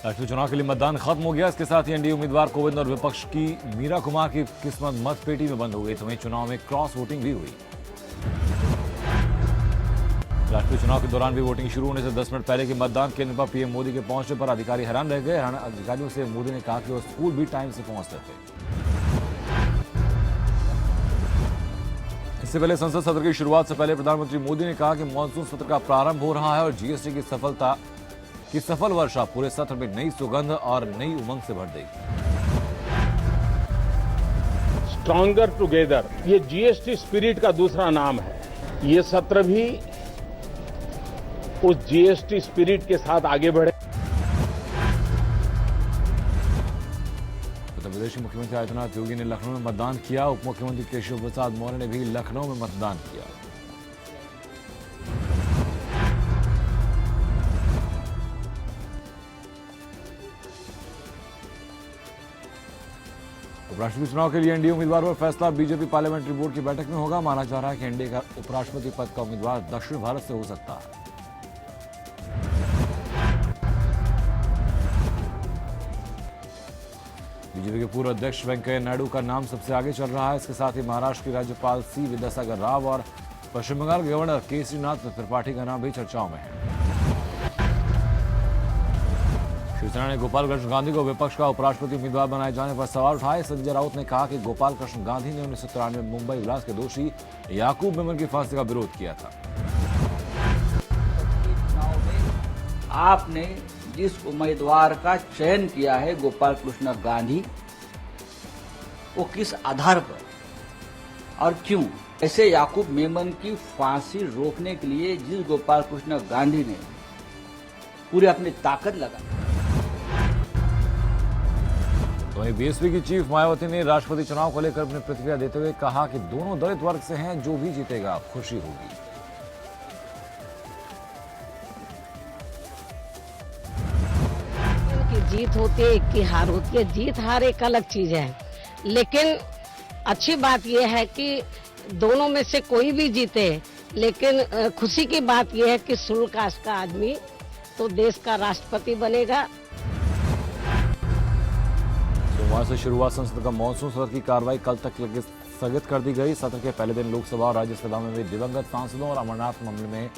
राष्ट्रीय चुनाव के लिए मतदान खत्म हो गया। इसके साथ ही एनडीए उम्मीदवार कोविंद और विपक्ष की मीरा कुमार की किस्मत मतपेटी में बंद हो गई। तो वहीं चुनाव में क्रॉस वोटिंग भी हुई। राष्ट्रीय चुनाव के दौरान भी वोटिंग शुरू होने से 10 मिनट पहले के मतदान केंद्र पर पीएम मोदी के पहुंचने पर अधिकारी हैरान रह गए। अधिकारियों से मोदी ने कहा कि वो स्कूल भी टाइम से पहुंचते थे। इससे पहले संसद सत्र की शुरुआत से पहले प्रधानमंत्री मोदी ने कहा कि मानसून सत्र का प्रारंभ हो रहा है और जीएसटी की सफल वर्षा पूरे सत्र में नई सुगंध और नई उमंग से भर देगी। स्ट्रॉन्गर टुगेदर, ये जीएसटी स्पिरिट का दूसरा नाम है। ये सत्र भी उस जीएसटी स्पिरिट के साथ आगे बढ़े। उत्तर प्रदेश के मुख्यमंत्री आदित्यनाथ योगी ने लखनऊ में मतदान किया। उप मुख्यमंत्री केशव प्रसाद मौर्य ने भी लखनऊ में मतदान किया। उपराष्ट्रपति चुनाव के लिए एनडीए उम्मीदवार पर फैसला बीजेपी पार्लियामेंट्री बोर्ड की बैठक में होगा। माना जा रहा है कि एनडीए का उपराष्ट्रपति पद का उम्मीदवार दक्षिण भारत से हो सकता है। बीजेपी के पूर्व अध्यक्ष वेंकैया नायडू का नाम सबसे आगे चल रहा है। इसके साथ ही महाराष्ट्र की राज्यपाल सी विद्यासागर राव और पश्चिम बंगाल के गवर्नर केसरीनाथ त्रिपाठी का नाम भी चर्चाओं में है। शिवसेना ने गोपाल कृष्ण गांधी को विपक्ष का उपराष्ट्रपति उम्मीदवार बनाए जाने पर सवाल उठाए। संजय राउत ने कहा कि गोपाल कृष्ण गांधी ने 1993 में मुंबई विलास के दोषी याकूब मेमन की फांसी का विरोध किया था। आपने जिस उम्मीदवार का चयन किया है गोपाल कृष्ण गांधी, वो किस आधार पर और क्यों? ऐसे याकूब मेमन की फांसी रोकने के लिए जिस गोपाल कृष्ण गांधी ने पूरी अपनी ताकत लगाई। वहीं बीएसपी की चीफ मायावती ने राष्ट्रपति चुनाव को लेकर अपनी प्रतिक्रिया देते हुए कहा कि दोनों दलित वर्ग से हैं, जो भी जीतेगा खुशी होगी। जीत होती है, एक की हार होती है। जीत हार एक अलग चीज है, लेकिन अच्छी बात यह है कि दोनों में से कोई भी जीते, लेकिन खुशी की बात यह है कि सुल कास्ट का आदमी तो देश का राष्ट्रपति बनेगा। सोमवार से शुरू हुआ संसद का मानसून सत्र की कार्रवाई कल तक स्थगित कर दी गई। सत्र के पहले दिन लोकसभा और राज्यसभा में भी दिवंगत सांसदों और अमरनाथ मामले में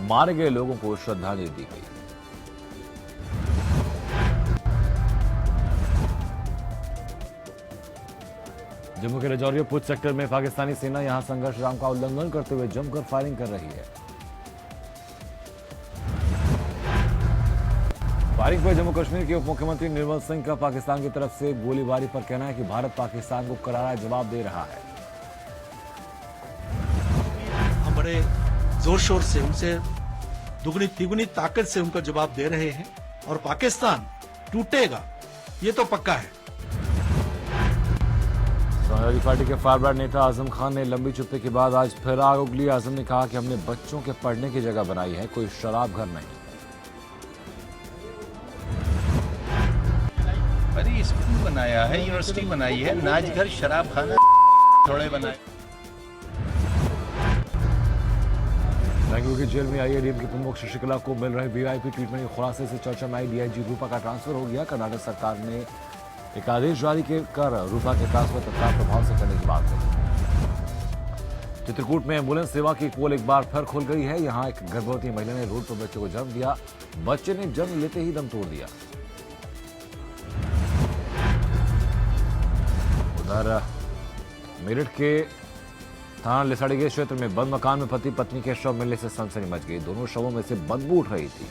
मारे गए लोगों को श्रद्धांजलि दी गई। जम्मू के राजौरी पुंछ सेक्टर में पाकिस्तानी सेना यहां संघर्ष विराम का उल्लंघन करते हुए जमकर फायरिंग कर रही है। फायरिंग पर जम्मू कश्मीर के उप मुख्यमंत्री निर्मल सिंह का पाकिस्तान की तरफ से गोलीबारी पर कहना है कि भारत पाकिस्तान को करारा जवाब दे रहा है। हम बड़े जोर शोर से उनसे दुगनी तिगुनी ताकत से उनका जवाब दे रहे हैं और पाकिस्तान टूटेगा, ये तो पक्का है। समाजवादी पार्टी के फारवर्ड नेता आजम खान ने लंबी चुप्पी के बाद आज फिर आग उगली। आजम ने कहा कि हमने बच्चों के पढ़ने की जगह बनाई है, कोई शराब घर नहीं। अरे स्कूल बनाया है, यूनिवर्सिटी बनाई है, नाच घर शराब खाना थोड़े बनाए। बेंगलुरु की जेल में आईएडीएम की प्रमुख शशिकला को मिल रहे वीआईपी ट्रीटमेंट के खुलासे से चर्चा में आई। डीआईजी रूपा का ट्रांसफर हो गया। कर्नाटक सरकार ने एक आदेश जारी कर रूपा के ट्रांसफर तत्काल प्रभाव से करने की बात कही। चित्रकूट में एम्बुलेंस सेवा की पोल एक बार फिर खुल गई है। यहां एक गर्भवती महिला ने रोड पर बच्चे को जन्म दिया। बच्चे ने जन्म लेते ही दम तोड़ दिया। उधर मेरठ के थाना लिसाड़ी के क्षेत्र में बंद मकान में पति पत्नी के शव मिलने से सनसनी मच गई। दोनों शवों में से बदबू उठ रही थी।